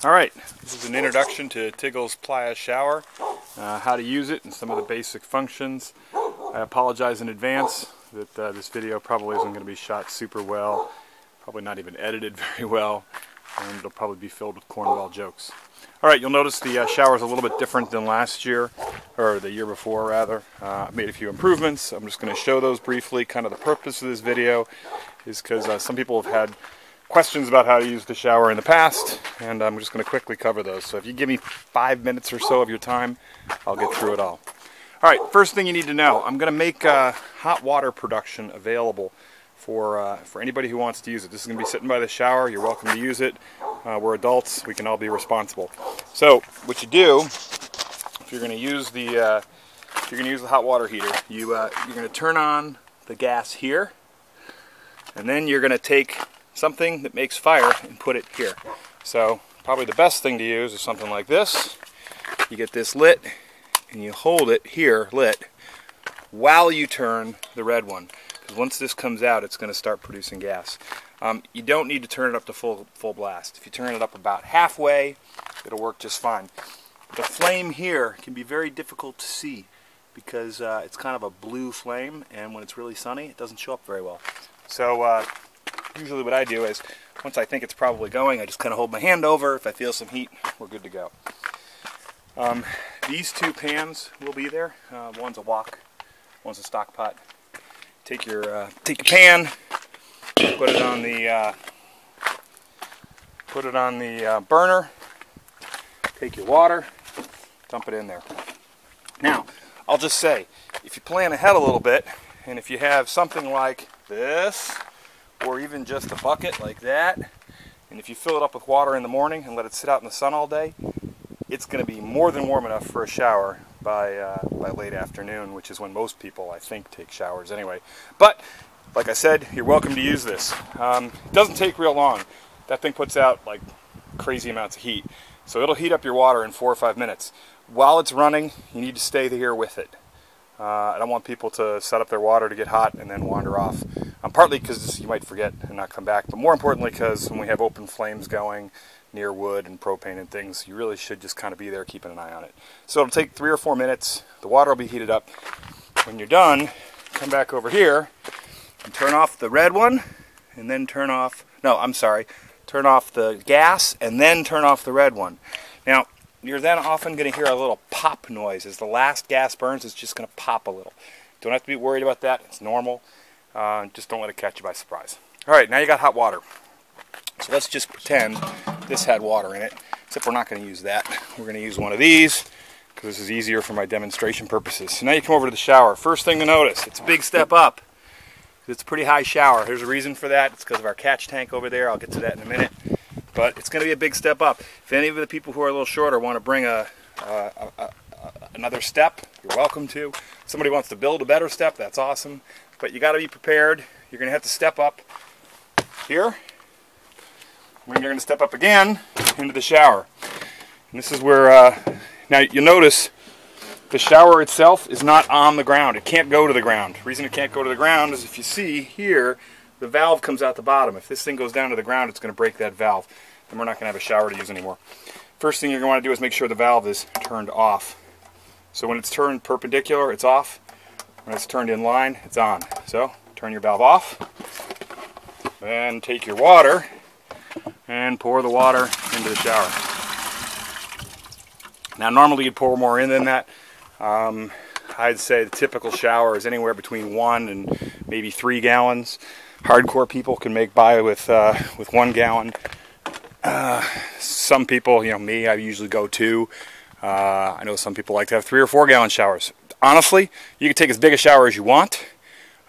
Alright, this is an introduction to Tiggle's Playa shower, how to use it and some of the basic functions. I apologize in advance that this video probably isn't going to be shot super well, probably not even edited very well, and it'll probably be filled with cornball jokes. Alright, you'll notice the shower is a little bit different than last year, or the year before rather. I made a few improvements. I'm just going to show those briefly. Kind of the purpose of this video is because some people have had questions about how to use the shower in the past, and I'm just going to quickly cover those. So if you give me 5 minutes or so of your time, I'll get through it all. Alright, first thing you need to know, I'm going to make hot water production available for anybody who wants to use it. This is going to be sitting by the shower. You're welcome to use it. We're adults. We can all be responsible. So what you do, if you're going to use the hot water heater, you're going to turn on the gas here, and then you're going to take something that makes fire and put it here. So probably the best thing to use is something like this. You get this lit and you hold it here lit while you turn the red one, because once this comes out it's going to start producing gas. You don't need to turn it up to full blast. If you turn it up about halfway, it'll work just fine. The flame here can be very difficult to see because it's kind of a blue flame, and when it's really sunny it doesn't show up very well. So usually what I do is, once I think it's probably going, I just kind of hold my hand over. If I feel some heat, we're good to go. These two pans will be there. One's a wok, one's a stock pot. Take your pan, put it on the burner. Take your water, dump it in there. Now, I'll just say, if you plan ahead a little bit, and if you have something like this, or even just a bucket like that, and if you fill it up with water in the morning and let it sit out in the sun all day, it's going to be more than warm enough for a shower by late afternoon, which is when most people, I think, take showers anyway. But, like I said, you're welcome to use this. It doesn't take real long. That thing puts out like crazy amounts of heat. So it'll heat up your water in 4 or 5 minutes. While it's running, you need to stay here with it. I don't want people to set up their water to get hot and then wander off. Partly because you might forget and not come back, but more importantly because when we have open flames going near wood and propane and things, you really should just kind of be there keeping an eye on it. So it'll take 3 or 4 minutes. The water will be heated up. When you're done, come back over here and turn off the red one, and then turn off the gas and then turn off the red one. Now, you're then often going to hear a little pop noise. As the last gas burns, it's just going to pop a little. Don't have to be worried about that. It's normal. Just don't let it catch you by surprise. Alright, now you got hot water. So let's just pretend this had water in it, except we're not going to use that. We're going to use one of these, because this is easier for my demonstration purposes. So now you come over to the shower. First thing to notice, it's a big step up. It's a pretty high shower. There's a reason for that. It's because of our catch tank over there. I'll get to that in a minute. But it's going to be a big step up. If any of the people who are a little shorter want to bring another step, you're welcome to. If somebody wants to build a better step, that's awesome. But you got to be prepared. You're going to have to step up here. When you're going to step up again into the shower. And this is where, now you'll notice the shower itself is not on the ground. It can't go to the ground. The reason it can't go to the ground is if you see here, the valve comes out the bottom. If this thing goes down to the ground, it's going to break that valve. And we're not going to have a shower to use anymore. First thing you're going to want to do is make sure the valve is turned off. So when it's turned perpendicular, it's off. When it's turned in line, it's on. So turn your valve off. Then take your water and pour the water into the shower. Now normally you'd pour more in than that. I'd say the typical shower is anywhere between 1 and maybe 3 gallons. Hardcore people can make by with 1 gallon. Some people, me, I usually go 2. I know some people like to have 3 or 4 gallon showers. Honestly, you can take as big a shower as you want.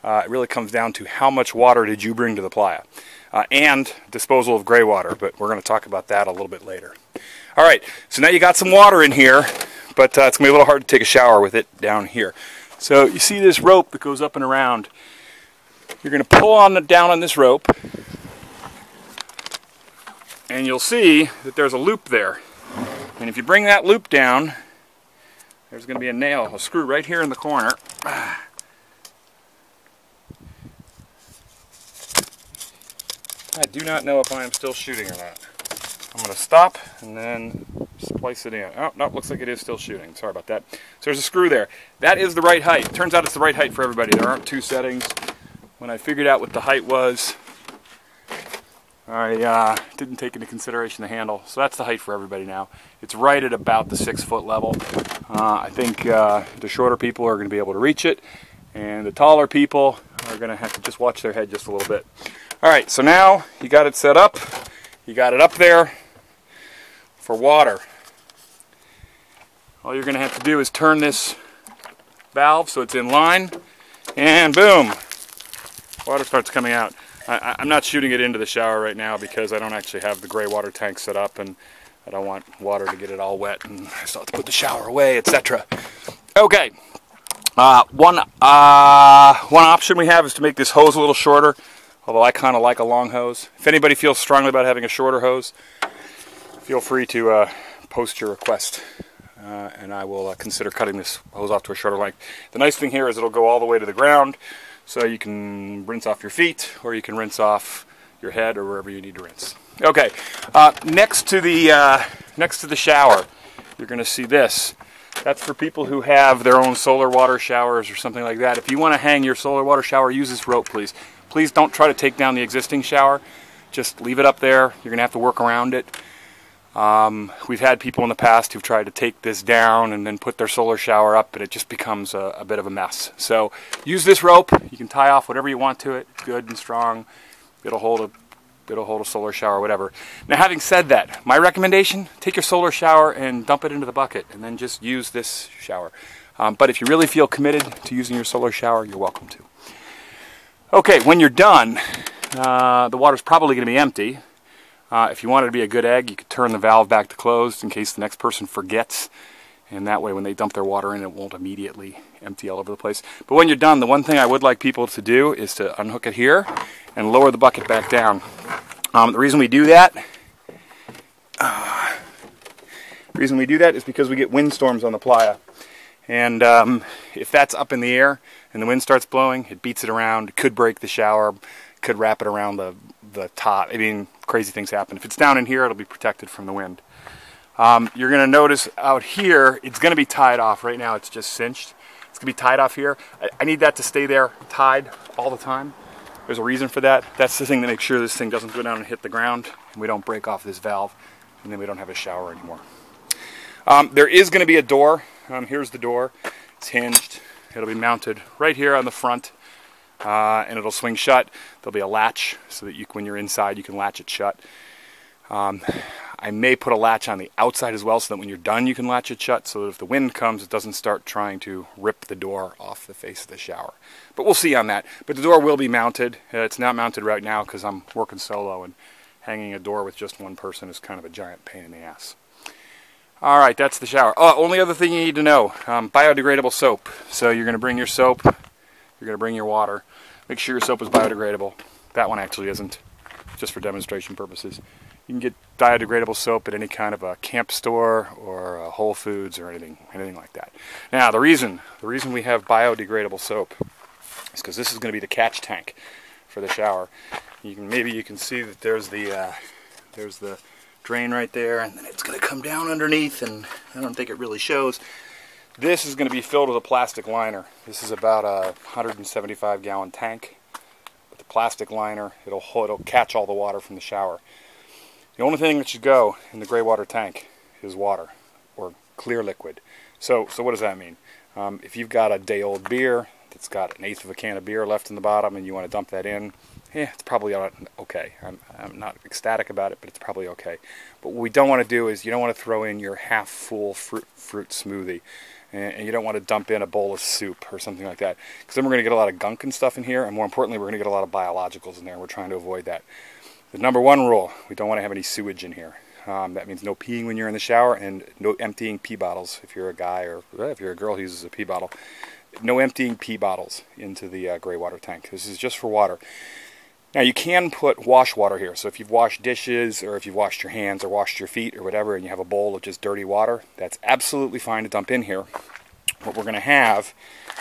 It really comes down to how much water did you bring to the playa. And disposal of gray water, but we're going to talk about that a little bit later. Alright, so now you got some water in here, but it's going to be a little hard to take a shower with it down here. So you see this rope that goes up and around. You're going to pull down on this rope, and you'll see that there's a loop there. And if you bring that loop down, there's going to be a screw right here in the corner. I do not know if I am still shooting or not. I'm going to stop and then splice it in. Oh, no, looks like it is still shooting. Sorry about that. So there's a screw there. That is the right height. Turns out it's the right height for everybody. There aren't two settings. When I figured out what the height was, I didn't take into consideration the handle. So that's the height for everybody now. It's right at about the 6-foot level. I think the shorter people are going to be able to reach it, and the taller people are going to have to just watch their head just a little bit. All right, so now you got it set up. You got it up there for water. All you're going to have to do is turn this valve so it's in line, and boom, water starts coming out. I'm not shooting it into the shower right now because I don't actually have the gray water tank set up, and I don't want water to get it all wet, and I still have to put the shower away, etc. Okay, one option we have is to make this hose a little shorter, although I kind of like a long hose. If anybody feels strongly about having a shorter hose, feel free to post your request, and I will consider cutting this hose off to a shorter length. The nice thing here is it'll go all the way to the ground, so you can rinse off your feet, or you can rinse off your head, or wherever you need to rinse. Okay, next to the shower, you're going to see this. That's for people who have their own solar water showers or something like that. If you want to hang your solar water shower, use this rope, please. Please don't try to take down the existing shower. Just leave it up there. You're going to have to work around it. We've had people in the past who've tried to take this down and then put their solar shower up, and it just becomes a bit of a mess. So use this rope. You can tie off whatever you want to it. It's good and strong. It'll hold a solar shower, whatever. Now, having said that, my recommendation, take your solar shower and dump it into the bucket, and then just use this shower. But if you really feel committed to using your solar shower, you're welcome to. Okay, when you're done, the water's probably going to be empty. If you wanted to be a good egg, you could turn the valve back to closed in case the next person forgets. And that way, when they dump their water in, it won't immediately empty all over the place. But when you're done, the one thing I would like people to do is to unhook it here and lower the bucket back down. The reason we do that is because we get windstorms on the Playa. And if that's up in the air and the wind starts blowing, it beats it around. It could break the shower, could wrap it around the top. I mean, crazy things happen. If it's down in here, it'll be protected from the wind. You're going to notice out here, it's going to be tied off. Right now, it's just cinched. It's going to be tied off here. I need that to stay there tied all the time. There's a reason for that. That's the thing that makes sure this thing doesn't go down and hit the ground, and we don't break off this valve, and then we don't have a shower anymore. There is going to be a door. Here's the door. It's hinged. It'll be mounted right here on the front, and it'll swing shut. There'll be a latch so that when you're inside, you can latch it shut. I may put a latch on the outside as well so that when you're done, you can latch it shut, so that if the wind comes, it doesn't start trying to rip the door off the face of the shower. But we'll see on that. But the door will be mounted. It's not mounted right now because I'm working solo, and hanging a door with just one person is kind of a giant pain in the ass. All right, that's the shower. Only other thing you need to know, biodegradable soap. So you're going to bring your soap, you're going to bring your water. Make sure your soap is biodegradable. That one actually isn't, just for demonstration purposes. You can get biodegradable soap at any kind of a camp store or a Whole Foods or anything like that. Now, the reason we have biodegradable soap is because this is going to be the catch tank for the shower. Maybe you can see that there's the drain right there, and then it's going to come down underneath, and I don't think it really shows. This is going to be filled with a plastic liner. This is about a 175-gallon tank with a plastic liner. It'll catch all the water from the shower. The only thing that should go in the gray water tank is water, or clear liquid. So what does that mean? If you've got a day-old beer that's got 1/8 of a can of beer left in the bottom and you want to dump that in, it's probably okay. I'm not ecstatic about it, but it's probably okay. But what we don't want to do is you don't want to throw in your half-full fruit smoothie, and you don't want to dump in a bowl of soup or something like that, because then we're going to get a lot of gunk and stuff in here, and more importantly, we're going to get a lot of biologicals in there, and we're trying to avoid that. The number one rule, we don't want to have any sewage in here. That means no peeing when you're in the shower, and no emptying pee bottles if you're a guy, or if you're a girl who uses a pee bottle. No emptying pee bottles into the gray water tank. This is just for water. Now, you can put wash water here. So if you've washed dishes, or if you've washed your hands or washed your feet or whatever, and you have a bowl of just dirty water, that's absolutely fine to dump in here. What we're going to have,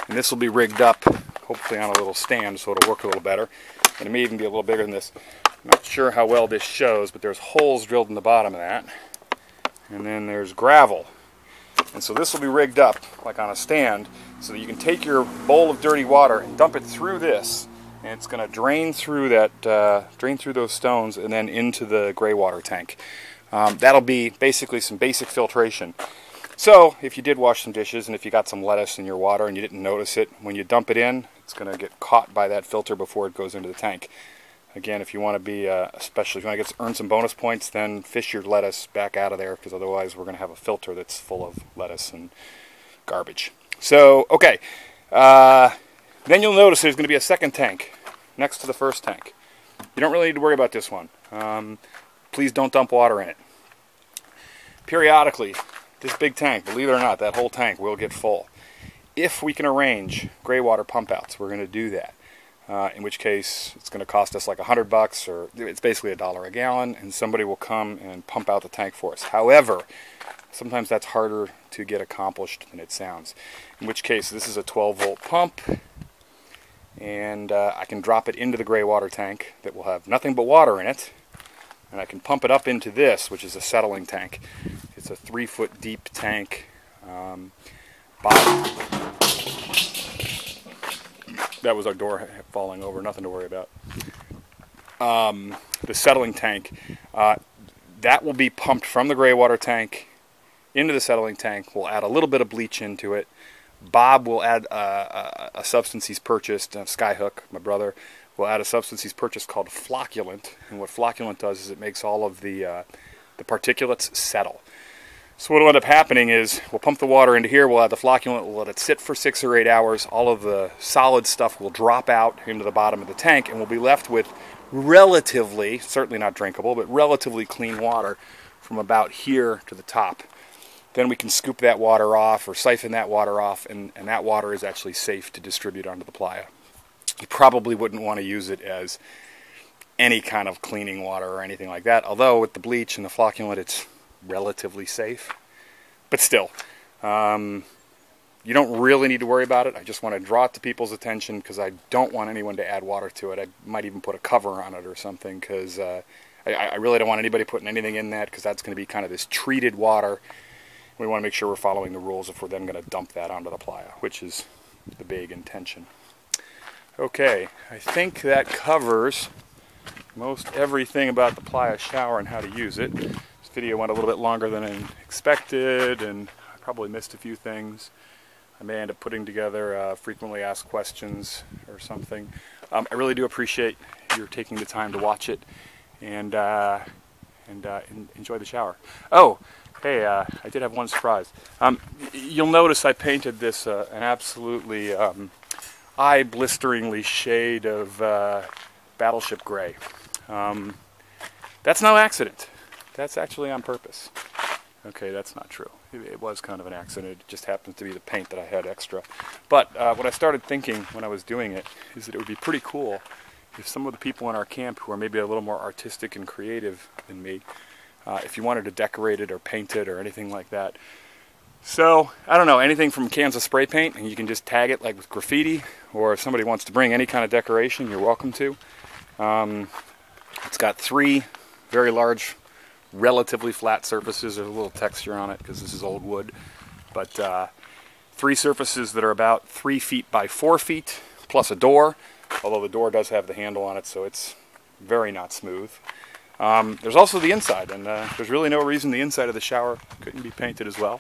and this will be rigged up hopefully on a little stand so it'll work a little better, and it may even be a little bigger than this. Not sure how well this shows, but there's holes drilled in the bottom of that. And then there's gravel. And so this will be rigged up like on a stand so that you can take your bowl of dirty water and dump it through this, and it's going to drain through that, drain through those stones and then into the gray water tank. That'll be basically some basic filtration. So if you did wash some dishes and if you got some lettuce in your water and you didn't notice it, when you dump it in, it's going to get caught by that filter before it goes into the tank. Again, if you want to be, especially if you want to earn some bonus points, then fish your lettuce back out of there, because otherwise we're going to have a filter that's full of lettuce and garbage. So, okay. Then you'll notice there's going to be a second tank next to the first tank. You don't really need to worry about this one. Please don't dump water in it. Periodically, this big tank, believe it or not, that whole tank will get full. If we can arrange gray water pump outs, we're going to do that. In which case it's going to cost us like $100, or it's basically $1 a gallon, and somebody will come and pump out the tank for us. However, sometimes that's harder to get accomplished than it sounds. In which case, this is a 12-volt pump, and I can drop it into the gray water tank that will have nothing but water in it, and I can pump it up into this, which is a settling tank. It's a 3-foot deep tank. That was our door falling over, nothing to worry about. The settling tank, that will be pumped from the gray water tank into the settling tank. We'll add a little bit of bleach into it. Bob will add a substance he's purchased, Skyhook, my brother, will add a substance he's purchased called flocculant. And what flocculant does is it makes all of the particulates settle. So what will end up happening is we'll pump the water into here, we'll add the flocculant, we'll let it sit for 6 or 8 hours. All of the solid stuff will drop out into the bottom of the tank, and we'll be left with relatively, certainly not drinkable, but relatively clean water from about here to the top. Then we can scoop that water off or siphon that water off, and that water is actually safe to distribute onto the playa. You probably wouldn't want to use it as any kind of cleaning water or anything like that, although with the bleach and the flocculant it's relatively safe. But still, you don't really need to worry about it. I just want to draw it to people's attention because I don't want anyone to add water to it. I might even put a cover on it or something, because I really don't want anybody putting anything in that, because that's going to be kind of this treated water. We want to make sure we're following the rules if we're then going to dump that onto the playa, which is the big intention. Okay, I think that covers most everything about the playa shower and how to use it. This video went a little bit longer than I expected, and I probably missed a few things. I may end up putting together frequently asked questions or something. I really do appreciate your taking the time to watch it, and enjoy the shower. Oh, hey, I did have one surprise. You'll notice I painted this an absolutely eye-blisteringly shade of Battleship Gray. That's no accident. That's actually on purpose. Okay, that's not true. It was kind of an accident. It just happens to be the paint that I had extra. But what I started thinking when I was doing it is that it would be pretty cool if some of the people in our camp who are maybe a little more artistic and creative than me, if you wanted to decorate it or paint it or anything like that. So, I don't know, anything from cans of spray paint, and you can just tag it like with graffiti, or if somebody wants to bring any kind of decoration, you're welcome to. It's got 3 very large, relatively flat surfaces. There's a little texture on it because this is old wood. But 3 surfaces that are about 3 feet by 4 feet, plus a door, although the door does have the handle on it, so it's very not smooth. There's also the inside, and there's really no reason the inside of the shower couldn't be painted as well.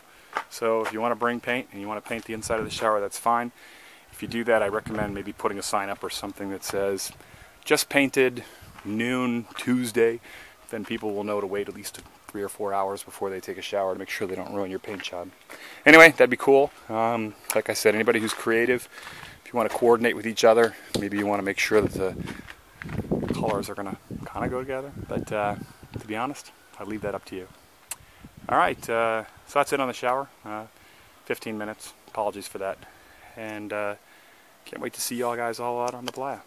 So if you want to bring paint and you want to paint the inside of the shower, that's fine. If you do that, I recommend maybe putting a sign up or something that says, just painted, noon, Tuesday. Then people will know to wait at least 3 or 4 hours before they take a shower to make sure they don't ruin your paint job. Anyway, that'd be cool. Like I said, anybody who's creative, if you want to coordinate with each other, maybe you want to make sure that the colors are going to kind of go together. But to be honest, I leave that up to you. All right, so that's it on the shower. 15 minutes. Apologies for that. And can't wait to see y'all guys all out on the playa.